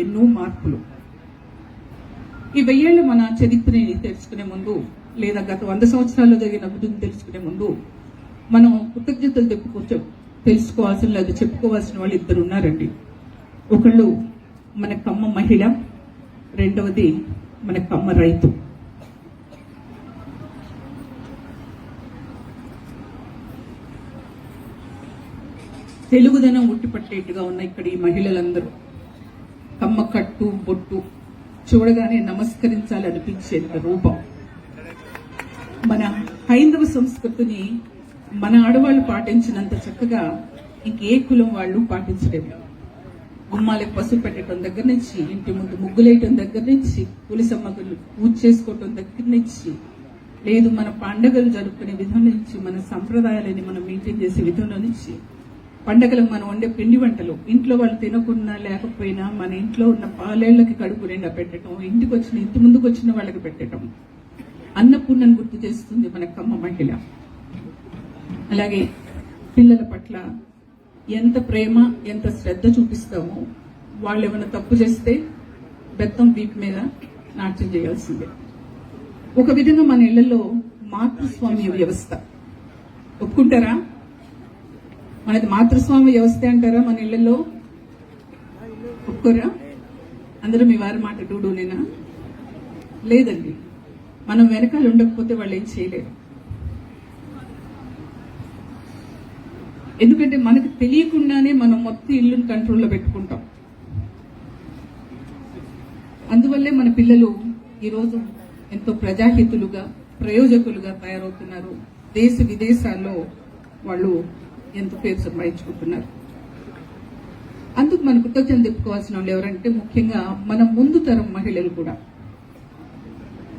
ఎన్నో మార్పులు. ఈ 1000 ఏళ్ళు మన చరిత్రని తెలుసుకునే ముందు, లేదా గత 100 సంవత్సరాల్లో జరిగిన అభివృద్ధిని తెలుసుకునే ముందు మనం కృతజ్ఞతలు తెలుసుకోవాల్సిన లేదా చెప్పుకోవాల్సిన వాళ్ళు 2 ఉన్నారండి. ఒకళ్ళు మన కమ్మ మహిళ, రెండవది మన కమ్మ రైతు. తెలుగుదనం ఉట్టిపట్టేట్టుగా ఉన్న ఇక్కడ ఈ మహిళలందరూ కమ్మ కట్టు బొట్టు చూడగానే నమస్కరించాలి అనిపించేంత రూపం. మన హైందవ సంస్కృతిని మన ఆడవాళ్ళు పాటించినంత చక్కగా ఇంకే కులం వాళ్ళు పాటించలేము. గుమ్మాలకు పసుపు పెట్టడం దగ్గర నుంచి, ఇంటి ముందు ముగ్గులేయటం దగ్గర నుంచి, పులిసమ్మగులు పూజ చేసుకోవటం దగ్గర నుంచి, లేదు మన పండగలు జరుపుకునే విధం నుంచి, మన సంప్రదాయాలని మనం మెయింటైన్ చేసే విధంలో నుంచి, పండగలకు మనం వండే పిండి వంటలు ఇంట్లో వాళ్ళు తినకున్నా లేకపోయినా మన ఇంట్లో ఉన్న పాలేళ్లకి కడుపు నిండా పెట్టడం, ఇంటి ముందుకు వచ్చిన వాళ్ళకి పెట్టడం, అన్నపూర్ణను గుర్తు చేస్తుంది మన కమ్మ మహిళ. అలాగే పిల్లల పట్ల ఎంత ప్రేమ, ఎంత శ్రద్ధ చూపిస్తామో, వాళ్ళు ఏమైనా తప్పు చేస్తే బెత్తం వీపు మీద నాట్యం చేయాల్సిందే. ఒక విధంగా మన ఇళ్లలో మాతృస్వామ్య వ్యవస్థ. ఒప్పుకుంటారా? మనది మాతృస్వామ్య వ్యవస్థ అంటారా మన ఇళ్లలో? ఒప్పుకోరా? అందరూ మీ వారి మాట డూడూనేనా? లేదండి. మనం వెనకాల ఉండకపోతే వాళ్ళు ఏం చేయలేరు. ఎందుకంటే మనకు తెలియకుండానే మనం మొత్తం ఇల్లుని కంట్రోల్లో పెట్టుకుంటాం. అందువల్లే మన పిల్లలు ఈరోజు ఎంతో ప్రజాహితులుగా, ప్రయోజకులుగా తయారవుతున్నారు. దేశ విదేశాల్లో వాళ్ళు ఎంతో పేరు సంపాదించుకుంటున్నారు. అందుకు మన కృతజ్ఞతలు చెప్పుకోవాల్సిన వాళ్ళు ఎవరంటే ముఖ్యంగా మన ముందు తరం మహిళలు కూడా.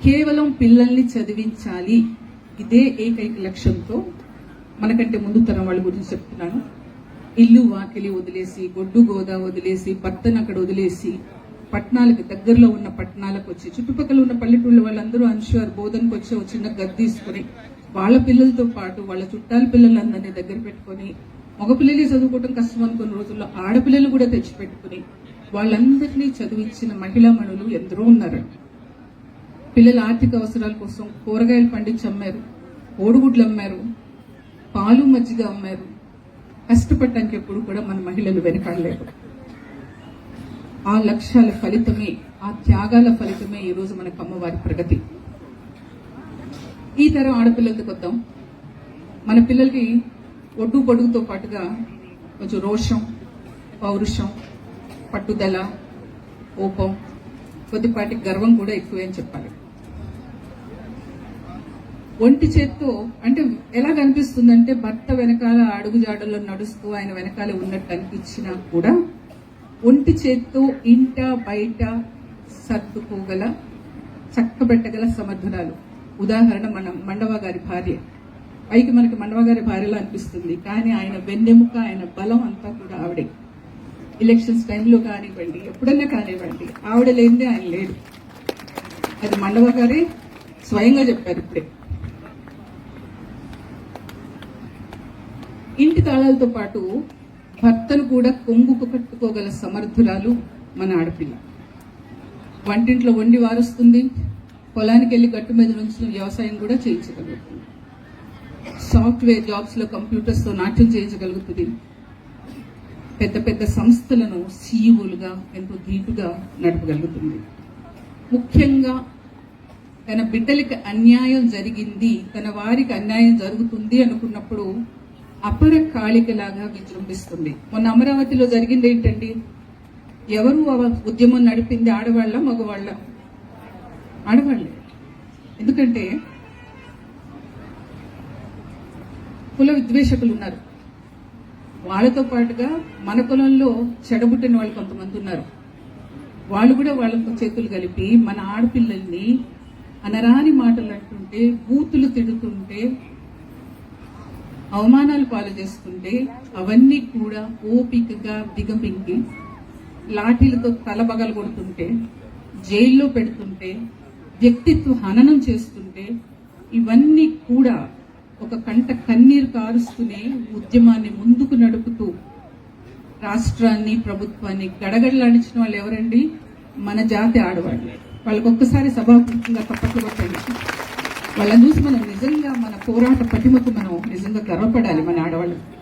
కేవలం పిల్లల్ని చదివించాలి, ఇదే ఏకైక లక్ష్యంతో మనకంటే ముందు తరం వాళ్ళ గురించి చెప్తున్నాను. ఇల్లు వాకిలి వదిలేసి, గొడ్డు గోదా వదిలేసి, భర్తను అక్కడ వదిలేసి, పట్టణాలకు దగ్గరలో ఉన్న పట్టణాలకు వచ్చి, చుట్టుపక్కల ఉన్న పల్లెటూళ్ళ వాళ్ళందరూ అన్షూర్ బోధనకు వచ్చి ఒక చిన్న గది తీసుకుని వాళ్ళ పిల్లలతో పాటు వాళ్ళ చుట్టాల పిల్లలందరినీ దగ్గర పెట్టుకుని, మగపిల్లలే చదువుకోవడం కష్టం అనుకున్న రోజుల్లో ఆడపిల్లలు కూడా తెచ్చిపెట్టుకుని వాళ్ళందరినీ చదివించిన మహిళామణులు ఎందరో ఉన్నారండి. పిల్లల ఆర్థిక అవసరాల కోసం కూరగాయలు పండించి అమ్మారు, కోడిగుడ్లు అమ్మారు, పాలు మజ్జిగ అమ్మారు. కష్టపడటానికి ఎప్పుడు కూడా మన మహిళలు వెనకాడలేరు. ఆ లక్ష్యాల ఫలితమే, ఆ త్యాగాల ఫలితమే ఈరోజు మనకు అమ్మవారి ప్రగతి. ఈ తరం ఆడపిల్లలతో కొద్దాం. మన పిల్లలకి ఒడ్డు పొడుగుతో పాటుగా కొంచెం రోషం, పౌరుషం, పట్టుదల, కోపం, కొద్దిపాటి గర్వం కూడా ఎక్కువే అని చెప్పాలి. ఒంటి చేత్తో అంటే ఎలా కనిపిస్తుందంటే భర్త వెనకాల అడుగుజాడల్లో నడుస్తూ ఆయన వెనకాల ఉన్నట్టు అనిపించినా కూడా ఒంటి చేత్తో ఇంట బయట సర్దుకోగల, చక్కబెట్టగల సమర్థురాలు. ఉదాహరణ మన మండవ గారి భార్య. పైకి మనకి మండవ గారి భార్యలా అనిపిస్తుంది, కానీ ఆయన వెన్నెముక, ఆయన బలం అంతా కూడా ఆవిడే. ఎలక్షన్స్ టైంలో కానివ్వండి, ఎప్పుడన్నా కానివ్వండి, ఆవిడ లేనిదే ఆయన లేడు. అది మండవ గారే స్వయంగా చెప్పారు ఇప్పుడే. ఇంటి తాళాలతో పాటు భర్తను కూడా కొంగుకు కట్టుకోగల సమర్థురాలు మన ఆడపిల్ల. వంటింట్లో వండి వారుస్తుంది, పొలానికి వెళ్లి గట్టు మీద నుంచి వ్యవసాయం కూడా చేయించగలుగుతుంది, సాఫ్ట్వేర్ జాబ్స్ లో కంప్యూటర్స్ తో నాట్యం చేయించగలుగుతుంది, పెద్ద పెద్ద సంస్థలను సీఈఓలుగా ఎంతో ధీటుగా నడపగలుగుతుంది. ముఖ్యంగా తన బిడ్డలకి అన్యాయం జరిగింది, తన వారికి అన్యాయం జరుగుతుంది అనుకున్నప్పుడు అపర కాళికలాగా విజృంభిస్తుంది. మొన్న అమరావతిలో జరిగింది ఏంటండి? ఎవరు ఉద్యమం నడిపింది? ఆడవాళ్ళ, మగవాళ్ళ? ఆడవాళ్ళే. ఎందుకంటే కుల విద్వేషకులు ఉన్నారు. వాళ్ళతో పాటుగా మన కులంలో చెడబుట్టిన వాళ్ళు కొంతమంది ఉన్నారు. వాళ్ళు కూడా వాళ్ళతో చేతులు కలిపి మన ఆడపిల్లల్ని అనరాని మాటలు అంటుంటే, బూతులు తిడుతుంటే, అవమానాలు పాలు చేస్తుంటే అవన్నీ కూడా ఓపికగా దిగమింగి లాఠీలతో తలబగలు కొడుతుంటే, జైల్లో పెడుతుంటే, వ్యక్తిత్వ హననం చేస్తుంటే, ఇవన్నీ కూడా ఒక కంట కన్నీరు కారుస్తూనే ఉద్యమాన్ని ముందుకు నడుపుతూ రాష్ట్రాన్ని ప్రభుత్వాన్ని గడగడలాడించిన వాళ్ళు ఎవరండి? మన జాతి ఆడవాళ్ళు. వాళ్ళకి ఒక్కసారి సభాముఖంగా తప్పట్లు కొట్టండి. వాళ్ళని చూసి మనం నిజంగా మన పోరాట పటిమకు మనం నిజంగా గర్వపడాలి మన ఆడవాళ్ళు.